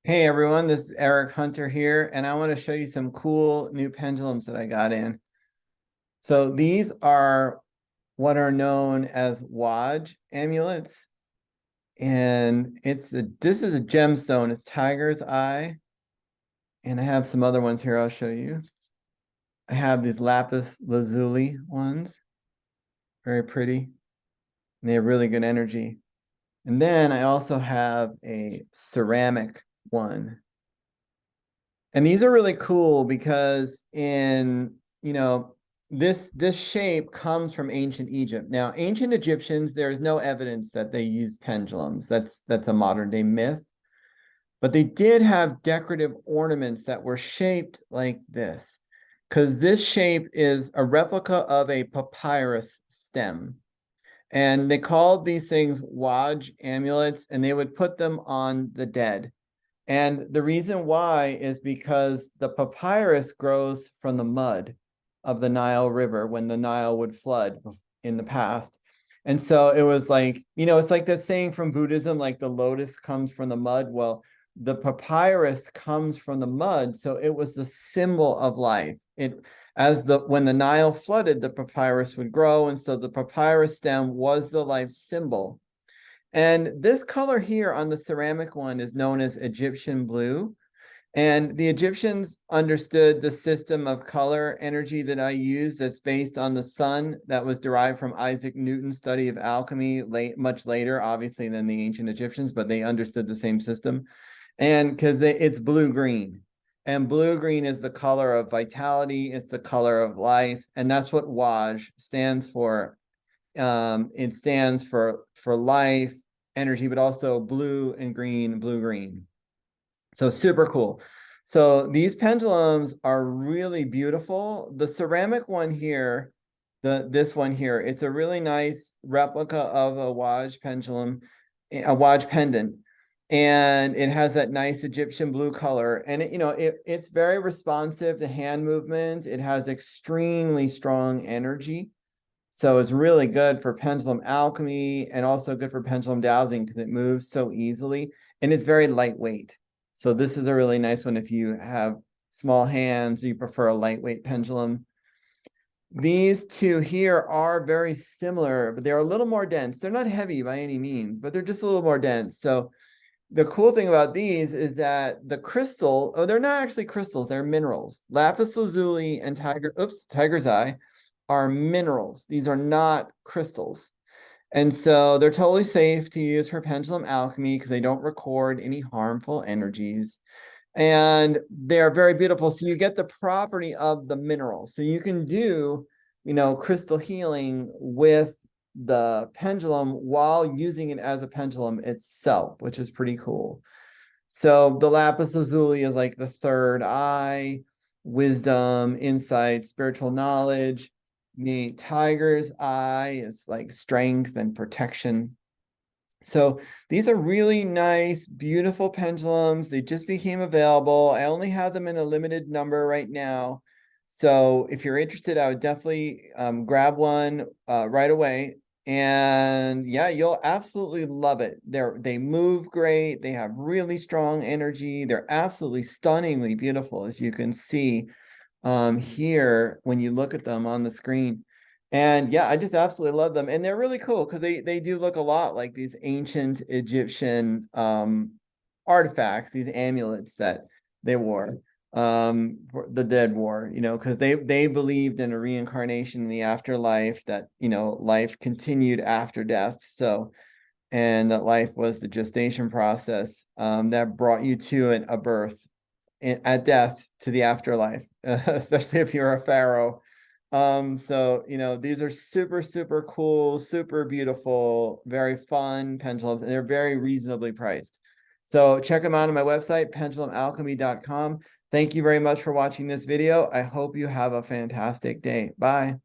Hey everyone, this is Eric Hunter here, and I want to show you some cool new pendulums that I got in. So these are what are known as Wadj amulets, and this is a gemstone. It's tiger's eye, and I have some other ones here I'll show you. I have these lapis lazuli ones, very pretty, and they have really good energy. And then I also have a ceramic one. And these are really cool because this shape comes from ancient Egypt. Now, ancient Egyptians, there is no evidence that they used pendulums. That's a modern day myth. But they did have decorative ornaments that were shaped like this, because this shape is a replica of a papyrus stem. And they called these things Wadj amulets, and they would put them on the dead. And the reason why is because the papyrus grows from the mud of the Nile River when the Nile would flood in the past. And so it was like, it's like that saying from Buddhism, like the lotus comes from the mud. Well, the papyrus comes from the mud. So it was the symbol of life. When the Nile flooded, the papyrus would grow. And so the papyrus stem was the life symbol. And this color here on the ceramic one is known as Egyptian blue. And the Egyptians understood the system of color energy that I use that's based on the sun that was derived from Isaac Newton's study of alchemy much later, obviously, than the ancient Egyptians, but they understood the same system. And because it's blue-green. And blue-green is the color of vitality, it's the color of life, and that's what Wadj stands for. It stands for life, energy, but also blue and green, blue green. So super cool. So these pendulums are really beautiful. The ceramic one here, this one here, it's a really nice replica of a Wadj pendulum, a Wadj pendant. And it has that nice Egyptian blue color. And it's very responsive to hand movement. It has extremely strong energy. So it's really good for pendulum alchemy and also good for pendulum dowsing because it moves so easily and it's very lightweight. So this is a really nice one if you have small hands, or you prefer a lightweight pendulum. These two here are very similar, but they're a little more dense. They're not heavy by any means, but they're just a little more dense. So the cool thing about these is that the they're not actually crystals, they're minerals. Lapis lazuli and tiger's eye are minerals. These are not crystals. And so they're totally safe to use for pendulum alchemy because they don't record any harmful energies. And they're very beautiful. So you get the property of the mineral. So you can do, crystal healing with the pendulum while using it as a pendulum itself, which is pretty cool. So the lapis lazuli is like the third eye, wisdom, insight, spiritual knowledge. The tiger's eye is like strength and protection. So these are really nice, beautiful pendulums. They just became available. I only have them in a limited number right now. So if you're interested, I would definitely grab one right away. And yeah, you'll absolutely love it. They move great. They have really strong energy. They're absolutely stunningly beautiful, as you can see here when you look at them on the screen. And yeah, I just absolutely love them. And they're really cool because they do look a lot like these ancient Egyptian artifacts, these amulets that they wore, the dead wore, because they believed in a reincarnation in the afterlife, that, life continued after death. So, and that life was the gestation process that brought you to a birth at death to the afterlife, especially if you're a pharaoh. So, these are super, super cool, super beautiful, very fun pendulums, and they're very reasonably priced. So check them out on my website, pendulumalchemy.com. Thank you very much for watching this video. I hope you have a fantastic day. Bye.